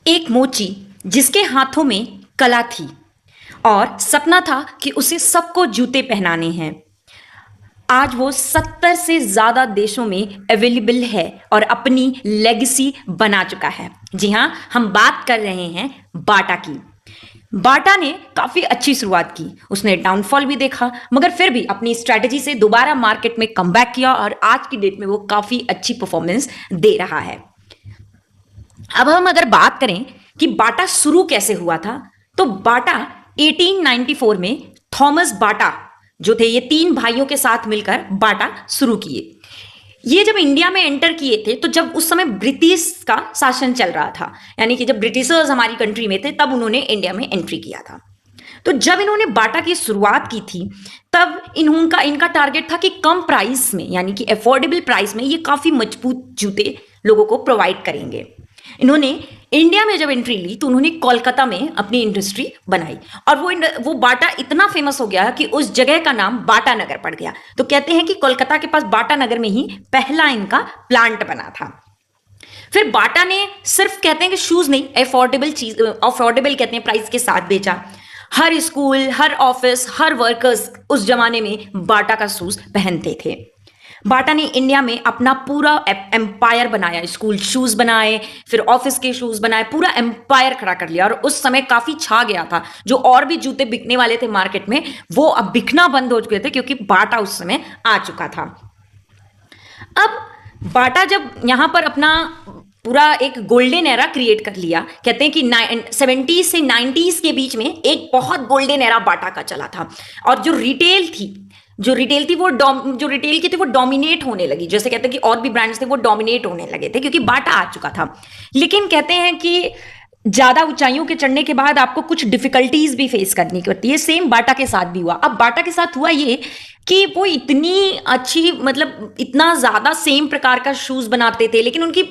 एक मोची जिसके हाथों में कला थी और सपना था कि उसे सबको जूते पहनाने हैं। आज वो 70 से ज्यादा देशों में अवेलेबल है और अपनी लेगेसी बना चुका है। जी हाँ, हम बात कर रहे हैं बाटा की। बाटा ने काफी अच्छी शुरुआत की, उसने डाउनफॉल भी देखा, मगर फिर भी अपनी स्ट्रैटेजी से दोबारा मार्केट में कमबैक किया और आज की डेट में वो काफी अच्छी परफॉर्मेंस दे रहा है। अब हम अगर बात करें कि बाटा शुरू कैसे हुआ था, तो बाटा 1894 में थॉमस बाटा जो थे, ये तीन भाइयों के साथ मिलकर बाटा शुरू किए। ये जब इंडिया में एंटर किए थे तो जब उस समय ब्रिटिश का शासन चल रहा था, यानी कि जब ब्रिटिशर्स हमारी कंट्री में थे तब उन्होंने इंडिया में एंट्री किया था। तो जब इन्होंने बाटा की शुरुआत की थी तब इनका टारगेट था कि कम प्राइस में, यानी कि अफोर्डेबल प्राइस में ये काफी मजबूत जूते लोगों को प्रोवाइड करेंगे। इन्होंने इंडिया में जब एंट्री ली तो उन्होंने कोलकाता में अपनी इंडस्ट्री बनाई और वो बाटा इतना फेमस हो गया कि उस जगह का नाम बाटा नगर पड़ गया। तो कहते हैं कि कोलकाता के पास बाटा नगर में ही पहला इनका प्लांट बना था। फिर बाटा ने सिर्फ कहते हैं कि शूज नहीं, अफोर्डेबल कहते हैं प्राइस के साथ बेचा। हर स्कूल, हर ऑफिस, हर वर्कर्स उस जमाने में बाटा का शूज पहनते थे। बाटा ने इंडिया में अपना पूरा एम्पायर बनाया, स्कूल शूज बनाए, फिर ऑफिस के शूज बनाए, पूरा एम्पायर खड़ा कर लिया और उस समय काफी छा गया था। जो और भी जूते बिकने वाले थे मार्केट में वो अब बिकना बंद हो चुके थे क्योंकि बाटा उस समय आ चुका था। अब बाटा जब यहां पर अपना पूरा एक गोल्डन एरा क्रिएट कर लिया, कहते हैं कि 70 से 90s के बीच में एक बहुत गोल्डन एरा बाटा का चला था। और जो रिटेल थी वो डोमिनेट होने लगी। जैसे कहते हैं कि और भी ब्रांड्स थे वो डोमिनेट होने लगे थे क्योंकि बाटा आ चुका था। लेकिन कहते हैं कि ज्यादा ऊंचाइयों के चढ़ने के बाद आपको कुछ डिफिकल्टीज भी फेस करनी पड़ती है। सेम बाटा के साथ भी हुआ। अब बाटा के साथ हुआ ये कि वो इतनी अच्छी, मतलब इतना ज्यादा सेम प्रकार का शूज बनाते थे, लेकिन उनकी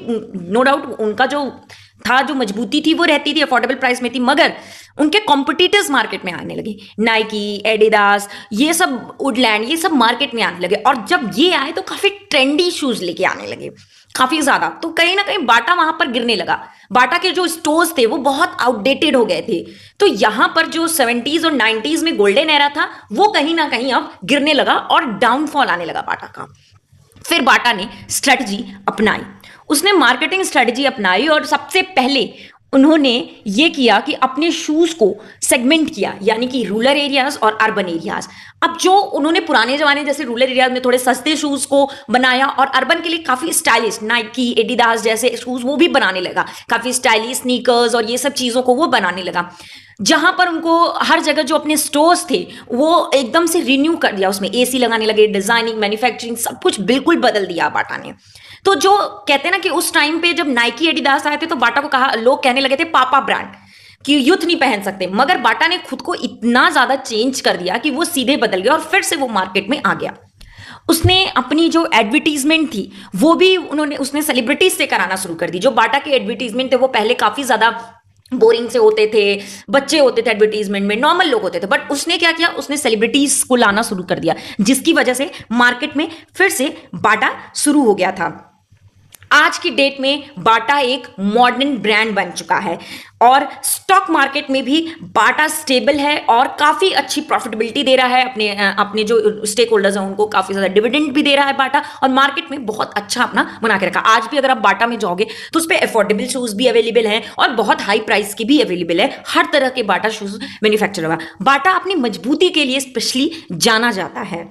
नो डाउट उनका जो मजबूती थी वो रहती थी, अफोर्डेबल प्राइस में थी, मगर उनके कॉम्पिटिटर्स मार्केट में आने लगे। नाइकी, एडिडास, ये सब, वुडलैंड, ये सब मार्केट में आने लगे। और जब ये आए तो काफी ट्रेंडी शूज लेके आने लगे काफी ज्यादा। तो कहीं ना कहीं बाटा वहां पर गिरने लगा। बाटा के जो स्टोर्स थे वो बहुत आउटडेटेड हो गए थे। तो यहां पर जो 70s और 90s में गोल्डन एरा था वो कहीं ना कहीं अब गिरने लगा और डाउनफॉल आने लगा बाटा का। फिर बाटा ने स्ट्रेटजी अपनाई, उसने मार्केटिंग स्ट्रेटजी अपनाई और सबसे पहले उन्होंने ये किया कि अपने शूज को सेगमेंट किया, यानी कि रूरल एरियाज और अर्बन एरियाज। अब जो उन्होंने पुराने जमाने जैसे रूरल एरियाज में थोड़े सस्ते शूज को बनाया और अर्बन के लिए काफी स्टाइलिश नाइकी, एडिडास जैसे शूज वो भी बनाने लगा, काफी स्टाइलिश स्नीकर्स और ये सब चीजों को वो बनाने लगा। जहां पर उनको हर जगह जो अपने स्टोर्स थे वो एकदम से रिन्यू कर दिया, उसमें एसी लगाने लगे, डिजाइनिंग, मैन्युफैक्चरिंग सब कुछ बिल्कुल बदल दिया बाटा ने। तो जो कहते हैं ना कि उस टाइम पे जब नाइकी, एडिडास आए थे तो बाटा को लोग कहने लगे थे पापा ब्रांड, कि यूथ नहीं पहन सकते। मगर बाटा ने खुद को इतना ज्यादा चेंज कर दिया कि वो सीधे बदल गया और फिर से वो मार्केट में आ गया। उसने अपनी जो एडवर्टीजमेंट थी वो भी उसने सेलिब्रिटीज से कराना शुरू कर दी। जो बाटा के एडवर्टीजमेंट थे वो पहले काफी ज्यादा बोरिंग से होते थे, बच्चे होते थे एडवर्टीजमेंट में, नॉर्मल लोग होते थे, बट उसने क्या किया, उसने सेलिब्रिटीज को लाना शुरू कर दिया, जिसकी वजह से मार्केट में फिर से बाटा शुरू हो गया था। आज की डेट में बाटा एक मॉडर्न ब्रांड बन चुका है और स्टॉक मार्केट में भी बाटा स्टेबल है और काफी अच्छी प्रॉफिटेबिलिटी दे रहा है। अपने जो स्टेक होल्डर्स हैं उनको काफी ज्यादा डिविडेंड भी दे रहा है बाटा, और मार्केट में बहुत अच्छा अपना बना के रखा। आज भी अगर आप बाटा में जाओगे तो उस पर अफोर्डेबल शूज भी अवेलेबल है और बहुत हाई प्राइस की भी अवेलेबल है। हर तरह के बाटा शूज मैन्युफैक्चर हुआ। बाटा अपनी मजबूती के लिए स्पेशली जाना जाता है।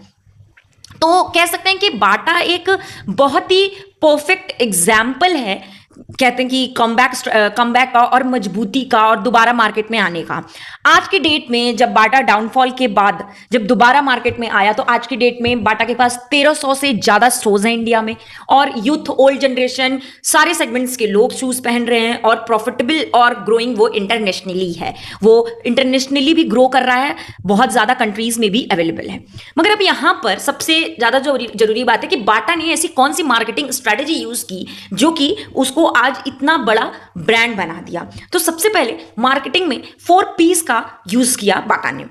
तो कह सकते हैं कि बाटा एक बहुत ही परफेक्ट एग्जाम्पल है, कहते हैं कि कमबैक का और मजबूती का और दोबारा मार्केट में आने का। आज की डेट में जब बाटा डाउनफॉल के बाद जब दोबारा मार्केट में आया तो आज की डेट में बाटा के पास 1300 से ज्यादा स्टोर्स हैं इंडिया में, और यूथ, ओल्ड जनरेशन, सारे सेगमेंट्स के लोग शूज पहन रहे हैं और प्रॉफिटेबल और ग्रोइंग वो इंटरनेशनली है। वो इंटरनेशनली भी ग्रो कर रहा है, बहुत ज्यादा कंट्रीज में भी अवेलेबल है। मगर अब यहां पर सबसे ज्यादा जरूरी बात है कि बाटा ने ऐसी कौन सी मार्केटिंग स्ट्रेटेजी यूज की जो कि उसको आज इतना बड़ा ब्रांड बना दिया। तो सबसे पहले मार्केटिंग में 4 P's का यूज किया बाटा ने।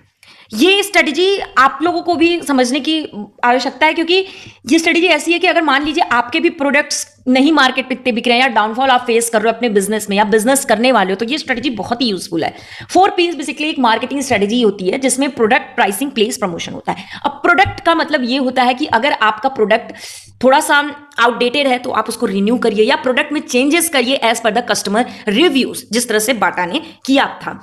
ये स्ट्रेटजी आप लोगों को भी समझने की आवश्यकता है, क्योंकि ये स्ट्रेटजी ऐसी है कि अगर मान लीजिए आपके भी प्रोडक्ट्स नहीं मार्केट पे इतने बिक रहे हैं या डाउनफॉल आप फेस कर रहे हो अपने बिजनेस में या बिजनेस करने वाले हो, तो ये स्ट्रेटजी बहुत ही यूजफुल है। 4Ps बेसिकली एक मार्केटिंग स्ट्रेटजी होती है जिसमें प्रोडक्ट, प्राइसिंग, प्लेस, प्रमोशन होता है। अब प्रोडक्ट का मतलब ये होता है कि अगर आपका प्रोडक्ट थोड़ा सा आउटडेटेड है तो आप उसको रिन्यू करिए या प्रोडक्ट में चेंजेस करिए as per the customer reviews, जिस तरह से बाटा ने किया था।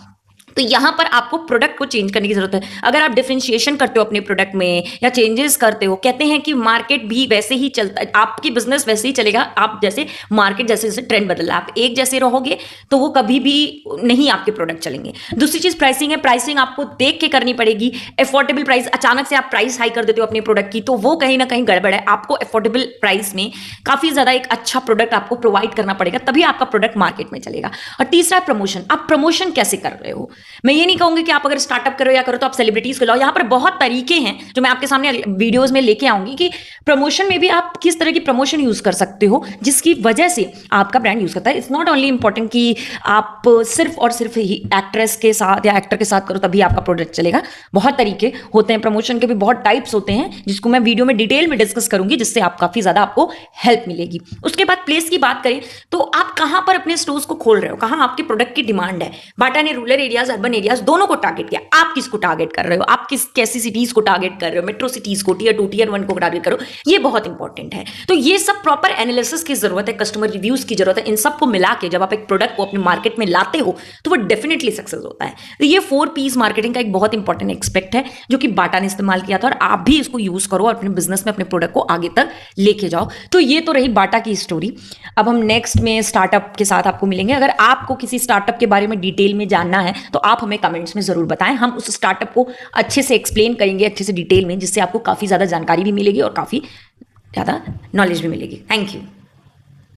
तो यहां पर आपको प्रोडक्ट को चेंज करने की जरूरत है। अगर आप डिफरेंशिएशन करते हो अपने प्रोडक्ट में या चेंजेस करते हो, कहते हैं कि मार्केट भी वैसे ही चलता है, आपकी बिजनेस वैसे ही चलेगा। आप जैसे मार्केट जैसे जैसे ट्रेंड बदला, आप एक जैसे रहोगे तो वो कभी भी नहीं आपके प्रोडक्ट चलेंगे। दूसरी चीज प्राइसिंग है। प्राइसिंग आपको देख के करनी पड़ेगी। अफोर्डेबल प्राइस, अचानक से आप प्राइस हाई कर देते हो अपने प्रोडक्ट की तो वो कहीं ना कहीं गड़बड़ है। आपको अफोर्डेबल प्राइस में काफी ज्यादा एक अच्छा प्रोडक्ट आपको प्रोवाइड करना पड़ेगा, तभी आपका प्रोडक्ट मार्केट में चलेगा। और तीसरा प्रमोशन। आप प्रमोशन कैसे कर रहे हो? मैं ये नहीं कहूंगी कि आप अगर स्टार्टअप करो या करो तो आप सेलिब्रिटीज को लाओ। यहां पर बहुत तरीके हैं जो मैं आपके सामने वीडियोस में लेके आऊंगी कि प्रमोशन में भी आप किस तरह की प्रमोशन यूज कर सकते हो जिसकी वजह से आपका ब्रांड यूज करता है। इट्स नॉट ओनली इंपॉर्टेंट कि आप सिर्फ और सिर्फ ही एक्ट्रेस के साथ या एक्टर के साथ करो तभी आपका प्रोडक्ट चलेगा। बहुत तरीके होते हैं, प्रमोशन के भी बहुत टाइप्स होते हैं जिसको मैं वीडियो में डिटेल में डिस्कस करूंगी, जिससे आप काफी ज्यादा आपको हेल्प मिलेगी। उसके बाद प्लेस की बात करें तो आप कहां पर अपने स्टोर्स को खोल रहे हो, कहां आपके प्रोडक्ट की डिमांड है। बाटा ने रूरल एरियाज, अर्बन एरियाज दोनों को टारगेट किया। आप किसको टारगेट कर रहे हो, आप कैसी सिटीज को टारगेट कर रहे हो, मेट्रो सिटीज को, टियर 2 टियर 1 को टारगेट करो, ये बहुत इंपॉर्टेंट है। तो ये सब प्रॉपर एनालिसिस की जरूरत है, कस्टमर रिव्यूज की जरूरत है। इन सबको मिला के जब आप एक प्रोडक्ट को अपने मार्केट में लाते हो तो वो डेफिनेटली सक्सेस होता है। तो ये 4Ps मार्केटिंग का एक बहुत इंपॉर्टेंट एक्सपेक्ट है जो कि बाटा ने इस्तेमाल किया था, और आप भी इसको यूज करो और अपने बिजनेस में अपने प्रोडक्ट को आगे तक लेके जाओ। तो ये तो रही बाटा की स्टोरी। अब हम नेक्स्ट में स्टार्टअप के साथ आपको मिलेंगे। अगर आपको किसी स्टार्टअप के बारे में डिटेल में जानना है तो आप हमें कमेंट्स में जरूर बताएं। हम उस स्टार्टअप को अच्छे से एक्सप्लेन करेंगे, अच्छे से डिटेल में, जिससे आपको काफी ज्यादा जानकारी भी मिलेगी और काफी ज्यादा नॉलेज भी मिलेगी। Thank you.